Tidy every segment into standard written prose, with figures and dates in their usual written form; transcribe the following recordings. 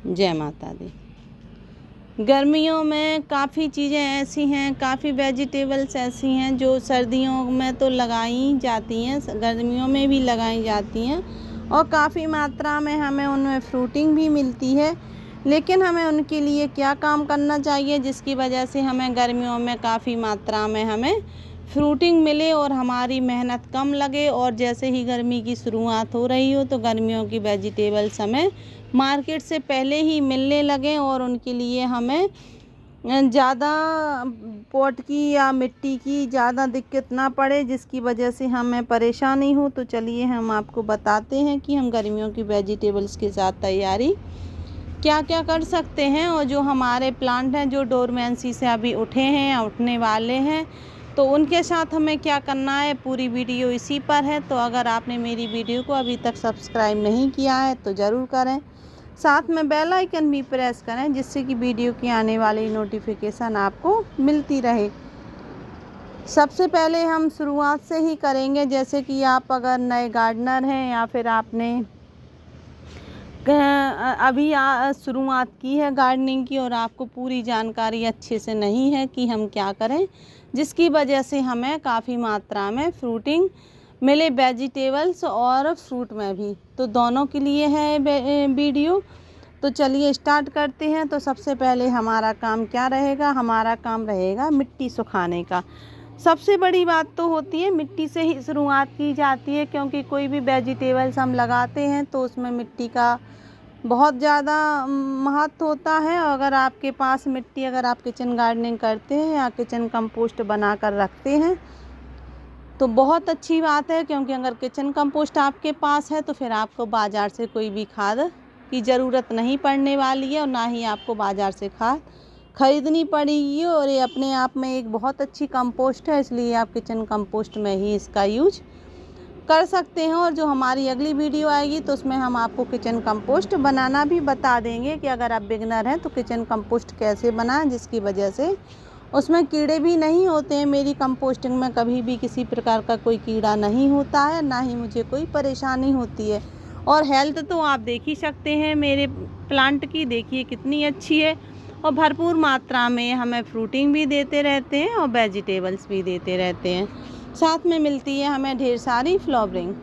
जय माता दी। गर्मियों में काफ़ी चीज़ें ऐसी हैं, काफ़ी वेजिटेबल्स ऐसी हैं जो सर्दियों में तो लगाई जाती हैं, गर्मियों में भी लगाई जाती हैं और काफ़ी मात्रा में हमें उनमें फ्रूटिंग भी मिलती है। लेकिन हमें उनके लिए क्या काम करना चाहिए जिसकी वजह से हमें गर्मियों में काफ़ी मात्रा में हमें फ्रूटिंग मिले और हमारी मेहनत कम लगे। और जैसे ही गर्मी की शुरुआत हो रही हो तो गर्मियों की वेजिटेबल्स हमें मार्केट से पहले ही मिलने लगें और उनके लिए हमें ज़्यादा पॉट की या मिट्टी की ज़्यादा दिक्कत ना पड़े जिसकी वजह से हमें परेशानी हो। तो चलिए हम आपको बताते हैं कि हम गर्मियों की वेजिटेबल्स के साथ तैयारी क्या क्या कर सकते हैं। और जो हमारे प्लांट हैं जो डोरमेंसी से अभी उठे हैं या उठने वाले हैं तो उनके साथ हमें क्या करना है, पूरी वीडियो इसी पर है। तो अगर आपने मेरी वीडियो को अभी तक सब्सक्राइब नहीं किया है तो ज़रूर करें, साथ में बेल आइकन भी प्रेस करें जिससे कि वीडियो की आने वाली नोटिफिकेशन आपको मिलती रहे। सबसे पहले हम शुरुआत से ही करेंगे, जैसे कि आप अगर नए गार्डनर हैं या फिर आपने अभी शुरुआत की है गार्डनिंग की और आपको पूरी जानकारी अच्छे से नहीं है कि हम क्या करें जिसकी वजह से हमें काफ़ी मात्रा में फ्रूटिंग मिले, वेजिटेबल्स और फ्रूट में भी, तो दोनों के लिए है वीडियो। तो चलिए स्टार्ट करते हैं। तो सबसे पहले हमारा काम क्या रहेगा, हमारा काम रहेगा मिट्टी सुखाने का। सबसे बड़ी बात तो होती है मिट्टी से ही शुरुआत की जाती है, क्योंकि कोई भी वेजिटेबल्स हम लगाते हैं तो उसमें मिट्टी का बहुत ज़्यादा महत्व होता है। अगर आपके पास मिट्टी, अगर आप किचन गार्डनिंग करते हैं या किचन कंपोस्ट बना कर रखते हैं तो बहुत अच्छी बात है, क्योंकि अगर किचन कंपोस्ट आपके पास है तो फिर आपको बाज़ार से कोई भी खाद की ज़रूरत नहीं पड़ने वाली है और ना ही आपको बाज़ार से खाद खरीदनी पड़ेगी। और ये अपने आप में एक बहुत अच्छी कंपोस्ट है, इसलिए आप किचन कंपोस्ट में ही इसका यूज कर सकते हैं। और जो हमारी अगली वीडियो आएगी तो उसमें हम आपको किचन कंपोस्ट बनाना भी बता देंगे कि अगर आप बिगनर हैं तो किचन कंपोस्ट कैसे बनाएं जिसकी वजह से उसमें कीड़े भी नहीं होते हैं। मेरी कंपोस्टिंग में कभी भी किसी प्रकार का कोई कीड़ा नहीं होता है, ना ही मुझे कोई परेशानी होती है। और हेल्थ तो आप देख ही सकते हैं मेरे प्लांट की, देखिए कितनी अच्छी है और भरपूर मात्रा में हमें फ्रूटिंग भी देते रहते हैं और वेजिटेबल्स भी देते रहते हैं, साथ में मिलती है हमें ढेर सारी फ्लावरिंग।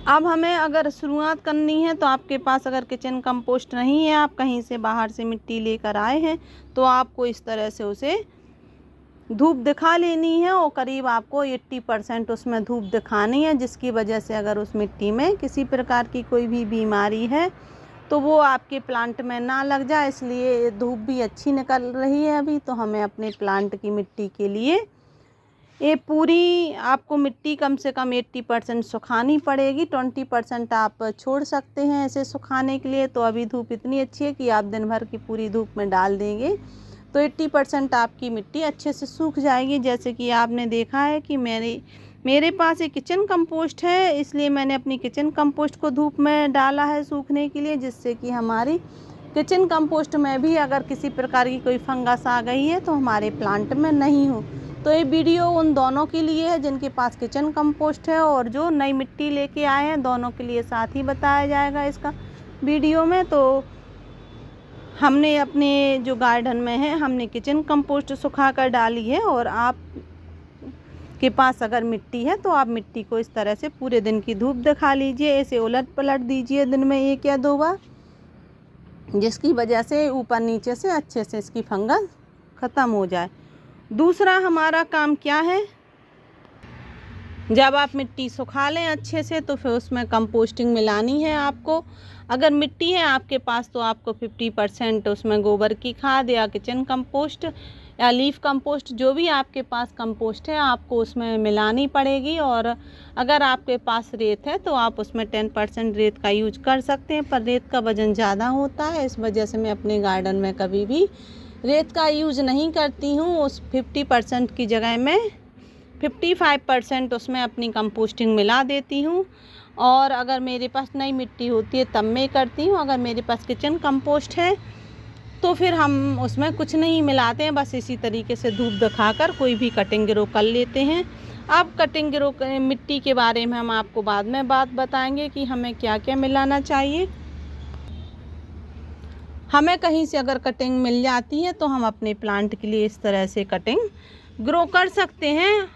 अब हमें अगर शुरुआत करनी है तो आपके पास अगर किचन कंपोस्ट नहीं है, आप कहीं से बाहर से मिट्टी लेकर आए हैं तो आपको इस तरह से उसे धूप दिखा लेनी है और करीब आपको 80% उसमें धूप दिखानी है, जिसकी वजह से अगर उस मिट्टी में किसी प्रकार की कोई भी बीमारी है तो वो आपके प्लांट में ना लग जाए। इसलिए धूप भी अच्छी निकल रही है अभी, तो हमें अपने प्लांट की मिट्टी के लिए ये पूरी आपको मिट्टी कम से कम 80% सुखानी पड़ेगी। 20% आप छोड़ सकते हैं ऐसे सुखाने के लिए। तो अभी धूप इतनी अच्छी है कि आप दिन भर की पूरी धूप में डाल देंगे तो 80% आपकी मिट्टी अच्छे से सूख जाएगी। जैसे कि आपने देखा है कि मेरे पास एक किचन कंपोस्ट है, इसलिए मैंने अपनी किचन कंपोस्ट को धूप में डाला है सूखने के लिए, जिससे कि हमारी किचन कंपोस्ट में भी अगर किसी प्रकार की कोई फंगस आ गई है तो हमारे प्लांट में नहीं हो। तो ये वीडियो उन दोनों के लिए है जिनके पास किचन कंपोस्ट है और जो नई मिट्टी लेके आए हैं, दोनों के लिए साथ ही बताया जाएगा इसका वीडियो में। तो हमने अपने जो गार्डन में है हमने किचन कंपोस्ट सुखा कर डाली है, और आप के पास अगर मिट्टी है तो आप मिट्टी को इस तरह से पूरे दिन की धूप दिखा लीजिए, ऐसे उलट पलट दीजिए दिन में 1 या 2 बार, जिसकी वजह से ऊपर नीचे से अच्छे से इसकी फंगस ख़त्म हो जाए। दूसरा हमारा काम क्या है, जब आप मिट्टी सुखा लें अच्छे से तो फिर उसमें कंपोस्टिंग मिलानी है आपको। अगर मिट्टी है आपके पास तो आपको 50% उसमें गोबर की खाद या किचन कंपोस्ट या लीफ कंपोस्ट, जो भी आपके पास कंपोस्ट है आपको उसमें मिलानी पड़ेगी। और अगर आपके पास रेत है तो आप उसमें 10% रेत का यूज कर सकते हैं, पर रेत का वज़न ज़्यादा होता है, इस वजह से मैं अपने गार्डन में कभी भी रेत का यूज नहीं करती हूँ। उस 50% की जगह में 55% उसमें अपनी कंपोस्टिंग मिला देती हूँ। और अगर मेरे पास नई मिट्टी होती है तब मैं करती हूँ। अगर मेरे पास किचन कंपोस्ट है तो फिर हम उसमें कुछ नहीं मिलाते हैं, बस इसी तरीके से धूप दिखाकर कोई भी कटिंग ग्रो कर लेते हैं। अब कटिंग ग्रो मिट्टी के बारे में हम आपको बाद में बात बताएंगे कि हमें क्या क्या मिलाना चाहिए। हमें कहीं से अगर कटिंग मिल जाती है तो हम अपने प्लांट के लिए इस तरह से कटिंग ग्रो कर सकते हैं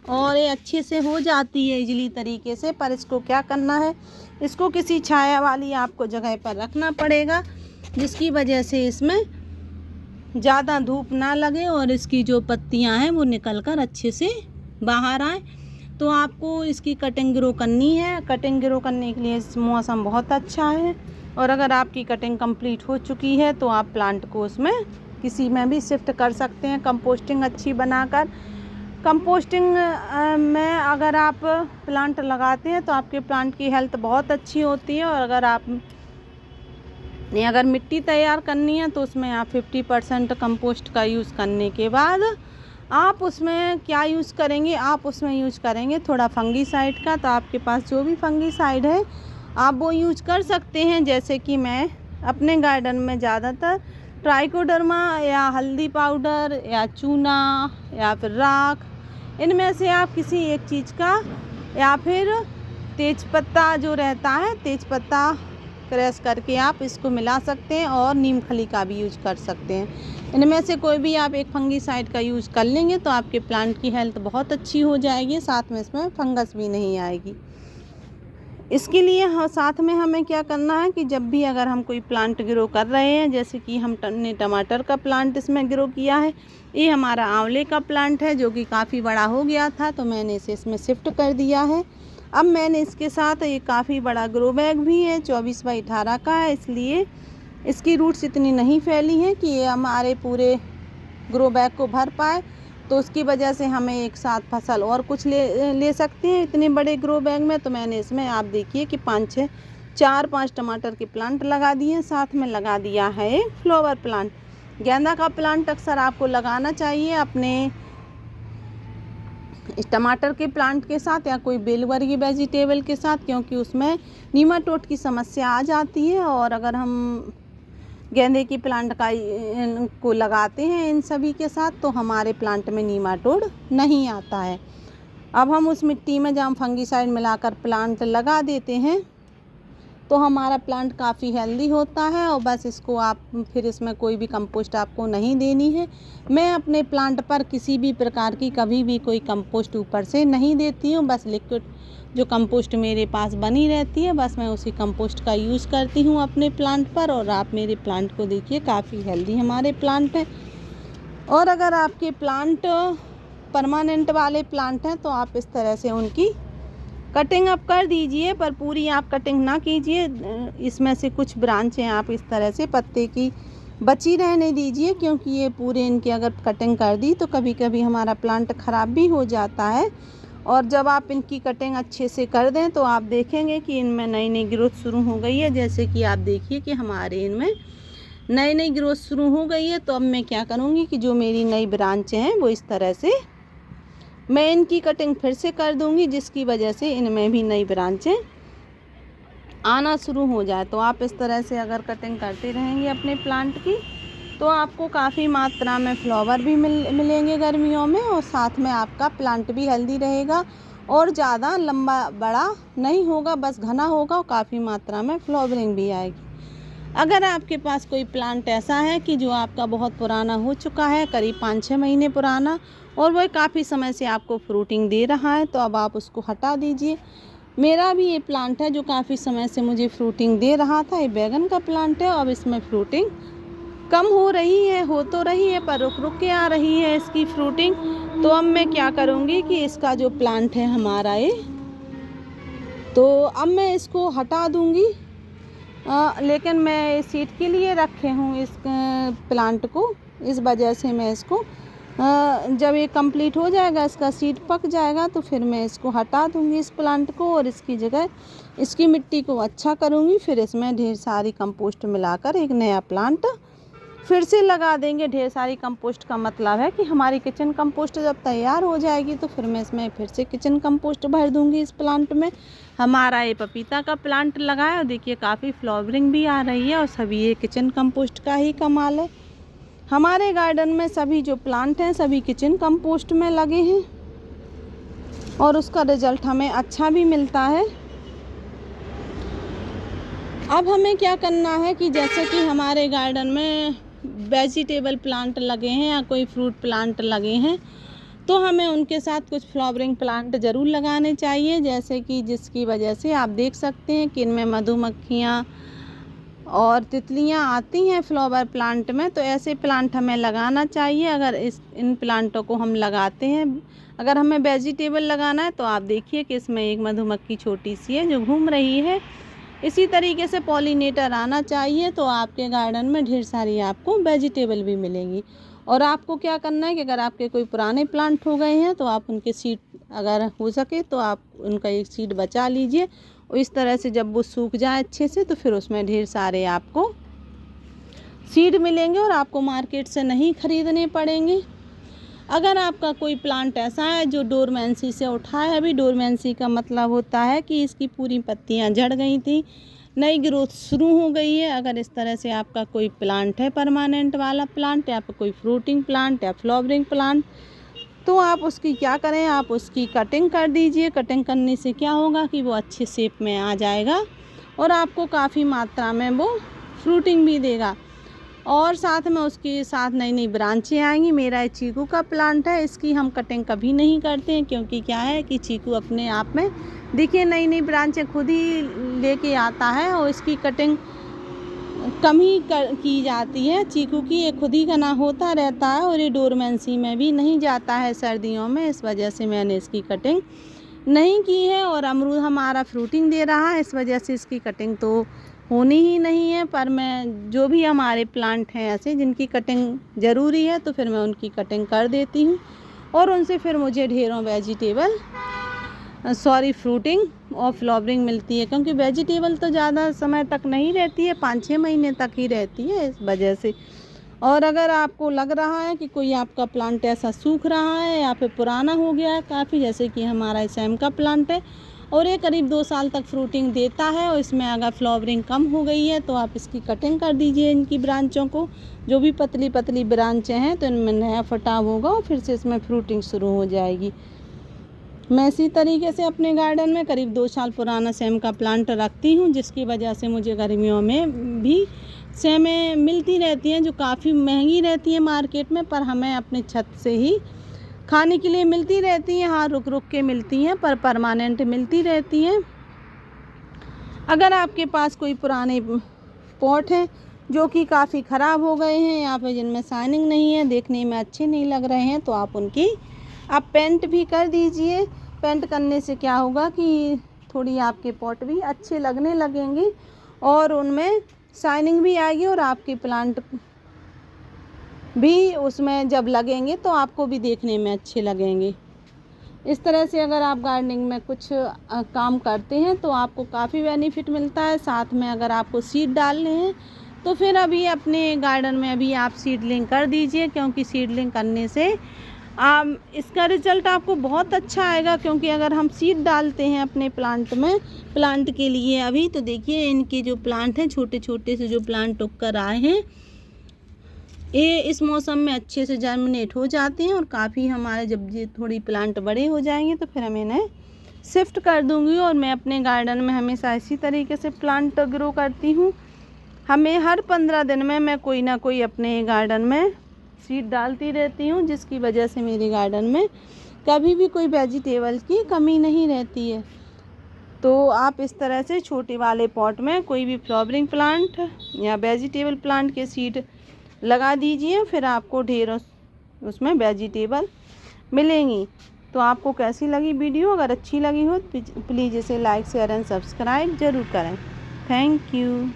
और ये अच्छे से हो जाती है इजीली तरीके से। पर इसको क्या करना है, इसको किसी छाया वाली आपको जगह पर रखना पड़ेगा, जिसकी वजह से इसमें ज़्यादा धूप ना लगे और इसकी जो पत्तियां हैं वो निकल कर अच्छे से बाहर आए। तो आपको इसकी कटिंग ग्रो करनी है। कटिंग ग्रो करने के लिए इस मौसम बहुत अच्छा है। और अगर आपकी कटिंग कंप्लीट हो चुकी है तो आप प्लांट को उसमें किसी में भी शिफ्ट कर सकते हैं कंपोस्टिंग अच्छी बनाकर। कंपोस्टिंग में अगर आप प्लांट लगाते हैं तो आपके प्लांट की हेल्थ बहुत अच्छी होती है। और अगर मिट्टी तैयार करनी है तो उसमें आप 50% कंपोस्ट का यूज़ करने के बाद आप उसमें क्या यूज़ करेंगे, आप उसमें यूज करेंगे थोड़ा फंगीसाइड का। तो आपके पास जो भी फंगीसाइड है आप वो यूज कर सकते हैं। जैसे कि मैं अपने गार्डन में ज़्यादातर ट्राइकोडर्मा या हल्दी पाउडर या चूना या फिर राख, इनमें से आप किसी एक चीज़ का, या फिर तेज़पत्ता जो रहता है, तेज़पत्ता क्रश करके आप इसको मिला सकते हैं और नीम खली का भी यूज कर सकते हैं। इनमें से कोई भी आप एक फंगीसाइड का यूज़ कर लेंगे तो आपके प्लांट की हेल्थ बहुत अच्छी हो जाएगी, साथ में इसमें फंगस भी नहीं आएगी। इसके लिए साथ में हमें क्या करना है कि जब भी अगर हम कोई प्लांट ग्रो कर रहे हैं, जैसे कि हमने टमाटर का प्लांट इसमें ग्रो किया है, ये हमारा आंवले का प्लांट है जो कि काफ़ी बड़ा हो गया था तो मैंने इसे इसमें शिफ्ट कर दिया है। अब मैंने इसके साथ ये काफ़ी बड़ा ग्रो बैग भी है, 24x18 का है, इसलिए इसकी रूट्स इतनी नहीं फैली हैं कि ये हमारे पूरे ग्रो बैग को भर पाए। तो उसकी वजह से हमें एक साथ फसल और कुछ ले सकते हैं इतने बड़े ग्रो बैग में। तो मैंने इसमें आप देखिए कि 4-5 टमाटर के प्लांट लगा दिए, साथ में लगा दिया है एक फ्लावर प्लांट। गेंदा का प्लांट अक्सर आपको लगाना चाहिए अपने इस टमाटर के प्लांट के साथ या कोई बेलवर्गीय वेजिटेबल के साथ, क्योंकि उसमें नीमाटोड की समस्या आ जाती है। और अगर हम गेंदे की प्लांट को लगाते हैं इन सभी के साथ तो हमारे प्लांट में नीमाटोड नहीं आता है। अब हम उस मिट्टी में जहाँ फंगीसाइड मिलाकर प्लांट लगा देते हैं तो हमारा प्लांट काफ़ी हेल्दी होता है। और बस इसको आप फिर इसमें कोई भी कंपोस्ट आपको नहीं देनी है। मैं अपने प्लांट पर किसी भी प्रकार की कभी भी कोई कंपोस्ट ऊपर से नहीं देती हूँ, बस लिक्विड जो कंपोस्ट मेरे पास बनी रहती है बस मैं उसी कंपोस्ट का यूज़ करती हूँ अपने प्लांट पर। और आप मेरे प्लांट को देखिए काफ़ी हेल्दी हमारे प्लांट हैं। और अगर आपके प्लांट परमानेंट वाले प्लांट हैं तो आप इस तरह से उनकी कटिंग अप कर दीजिए, पर पूरी आप कटिंग ना कीजिए। इसमें से कुछ ब्रांचें आप इस तरह से पत्ते की बची रहने दीजिए, क्योंकि ये पूरे इनकी अगर कटिंग कर दी तो कभी कभी हमारा प्लांट ख़राब भी हो जाता है। और जब आप इनकी कटिंग अच्छे से कर दें तो आप देखेंगे कि इनमें नई नई ग्रोथ शुरू हो गई है। जैसे कि आप देखिए कि हमारे इनमें नई नई ग्रोथ शुरू हो गई है। तो अब मैं क्या करूँगी कि जो मेरी नई ब्रांचें हैं वो इस तरह से मैं इनकी कटिंग फिर से कर दूंगी, जिसकी वजह से इनमें भी नई ब्रांचें आना शुरू हो जाए। तो आप इस तरह से अगर कटिंग करते रहेंगे अपने प्लांट की तो आपको काफ़ी मात्रा में फ्लावर भी मिलेंगे गर्मियों में, और साथ में आपका प्लांट भी हेल्दी रहेगा और ज़्यादा लंबा बड़ा नहीं होगा, बस घना होगा और काफ़ी मात्रा में फ्लावरिंग भी आएगी। अगर आपके पास कोई प्लांट ऐसा है कि जो आपका बहुत पुराना हो चुका है, करीब 5-6 महीने पुराना, और वह काफ़ी समय से आपको फ्रूटिंग दे रहा है, तो अब आप उसको हटा दीजिए। मेरा भी ये प्लांट है जो काफ़ी समय से मुझे फ्रूटिंग दे रहा था, ये बैगन का प्लांट है। अब इसमें फ्रूटिंग कम हो रही है, हो तो रही है पर रुक रुक के आ रही है इसकी फ्रूटिंग। तो अब मैं क्या करूँगी कि इसका जो प्लांट है हमारा ये, तो अब मैं इसको हटा दूँगी। लेकिन मैं सीड के लिए रखे हूँ इस प्लांट को, इस वजह से मैं इसको जब ये कंप्लीट हो जाएगा, इसका सीड पक जाएगा, तो फिर मैं इसको हटा दूँगी इस प्लांट को और इसकी जगह इसकी मिट्टी को अच्छा करूँगी। फिर इसमें ढेर सारी कंपोस्ट मिलाकर एक नया प्लांट फिर से लगा देंगे। ढेर सारी कंपोस्ट का मतलब है कि हमारी किचन कंपोस्ट जब तैयार हो जाएगी तो फिर मैं इसमें फिर से किचन कंपोस्ट भर दूँगी इस प्लांट में। हमारा ये पपीता का प्लांट लगाया और देखिए काफ़ी फ्लावरिंग भी आ रही है, और सभी ये किचन कंपोस्ट का ही कमाल है। हमारे गार्डन में सभी जो प्लांट हैं सभी किचन कंपोस्ट में लगे हैं और उसका रिजल्ट हमें अच्छा भी मिलता है। अब हमें क्या करना है कि जैसे कि हमारे गार्डन में वेजिटेबल प्लांट लगे हैं या कोई फ्रूट प्लांट लगे हैं, तो हमें उनके साथ कुछ फ्लावरिंग प्लांट ज़रूर लगाने चाहिए, जैसे कि जिसकी वजह से आप देख सकते हैं कि इनमें मधुमक्खियाँ और तितलियाँ आती हैं फ्लावर प्लांट में। तो ऐसे प्लांट हमें लगाना चाहिए। अगर इन प्लांटों को हम लगाते हैं, अगर हमें वेजिटेबल लगाना है तो आप देखिए कि इसमें एक मधुमक्खी छोटी सी है जो घूम रही है। इसी तरीके से पॉलिनेटर आना चाहिए, तो आपके गार्डन में ढेर सारी आपको वेजिटेबल भी मिलेंगी। और आपको क्या करना है कि अगर आपके कोई पुराने प्लांट हो गए हैं तो आप उनके सीड, अगर हो सके तो आप उनका एक सीड बचा लीजिए। और इस तरह से जब वो सूख जाए अच्छे से तो फिर उसमें ढेर सारे आपको सीड मिलेंगे और आपको मार्केट से नहीं खरीदने पड़ेंगे। अगर आपका कोई प्लांट ऐसा है जो डोरमेंसी से उठा है, अभी डोरमेंसी का मतलब होता है कि इसकी पूरी पत्तियां झड़ गई थी, नई ग्रोथ शुरू हो गई है। अगर इस तरह से आपका कोई प्लांट है, परमानेंट वाला प्लांट या फिर कोई फ्रूटिंग प्लांट या फ्लावरिंग प्लांट, तो आप उसकी क्या करें, आप उसकी कटिंग कर दीजिए। कटिंग करने से क्या होगा कि वो अच्छे शेप में आ जाएगा और आपको काफ़ी मात्रा में वो फ्रूटिंग भी देगा और साथ में उसके साथ नई नई ब्रांचें आएंगी। मेरा चीकू का प्लांट है, इसकी हम कटिंग कभी नहीं करते हैं, क्योंकि क्या है कि चीकू अपने आप में देखिए नई नई ब्रांचें खुद ही लेके आता है और इसकी कटिंग कम ही की जाती है। चीकू की ये खुद ही घना होता रहता है और ये डोरमेंसी में भी नहीं जाता है सर्दियों में, इस वजह से मैंने इसकी कटिंग नहीं की है। और अमरूद हमारा फ्रूटिंग दे रहा है, इस वजह से इसकी कटिंग तो होनी ही नहीं है। पर मैं जो भी हमारे प्लांट हैं ऐसे जिनकी कटिंग ज़रूरी है तो फिर मैं उनकी कटिंग कर देती हूँ और उनसे फिर मुझे ढेरों फ्रूटिंग और फ्लावरिंग मिलती है, क्योंकि वेजिटेबल तो ज़्यादा समय तक नहीं रहती है, 5-6 महीने तक ही रहती है, इस वजह से। और अगर आपको लग रहा है कि कोई आपका प्लांट ऐसा सूख रहा है या फिर पुराना हो गया है काफ़ी, जैसे कि हमारा सैम का प्लांट है और ये करीब 2 साल तक फ्रूटिंग देता है और इसमें अगर फ्लावरिंग कम हो गई है तो आप इसकी कटिंग कर दीजिए, इनकी ब्रांचों को। जो भी पतली पतली ब्रांचें हैं तो इनमें नया फटाव होगा और फिर से इसमें फ्रूटिंग शुरू हो जाएगी। मैं इसी तरीके से अपने गार्डन में करीब 2 साल पुराना सेम का प्लांट रखती हूँ, जिसकी वजह से मुझे गर्मियों में भी सेमें मिलती रहती हैं जो काफ़ी महंगी रहती हैं मार्केट में, पर हमें अपने छत से ही खाने के लिए मिलती रहती हैं। हाँ, रुक रुक के मिलती हैं पर परमानेंट मिलती रहती हैं। अगर आपके पास कोई पुराने पॉट हैं जो कि काफ़ी ख़राब हो गए हैं या फिर जिनमें शाइनिंग नहीं है, देखने में अच्छे नहीं लग रहे हैं, तो आप उनकी पेंट भी कर दीजिए। पेंट करने से क्या होगा कि थोड़ी आपके पॉट भी अच्छे लगने लगेंगे और उनमें शाइनिंग भी आएगी और आपके प्लांट भी उसमें जब लगेंगे तो आपको भी देखने में अच्छे लगेंगे। इस तरह से अगर आप गार्डनिंग में कुछ काम करते हैं तो आपको काफ़ी बेनिफिट मिलता है। साथ में अगर आपको सीड डालने हैं तो फिर अभी अपने गार्डन में अभी आप सीडलिंग कर दीजिए, क्योंकि सीडलिंग करने से इसका रिज़ल्ट आपको बहुत अच्छा आएगा। क्योंकि अगर हम सीड डालते हैं अपने प्लांट में, प्लांट के लिए अभी तो देखिए इनके जो प्लांट हैं, छोटे छोटे से जो प्लांट उग कर आए हैं, ये इस मौसम में अच्छे से जर्मिनेट हो जाते हैं और काफ़ी हमारे जब ये थोड़ी प्लांट बड़े हो जाएंगे तो फिर हम इन्हें शिफ्ट कर दूंगी। और मैं अपने गार्डन में हमेशा इसी तरीके से प्लांट ग्रो करती हूँ। हमें हर 15 दिन में मैं कोई ना कोई अपने गार्डन में सीड डालती रहती हूँ, जिसकी वजह से मेरे गार्डन में कभी भी कोई वेजिटेबल की कमी नहीं रहती है। तो आप इस तरह से छोटे वाले पॉट में कोई भी फ्लावरिंग प्लांट या वेजिटेबल प्लांट के सीड लगा दीजिए, फिर आपको ढेरों उसमें वेजिटेबल मिलेंगी। तो आपको कैसी लगी वीडियो? अगर अच्छी लगी हो प्लीज़ इसे लाइक शेयर एंड सब्सक्राइब ज़रूर करें। Thank you.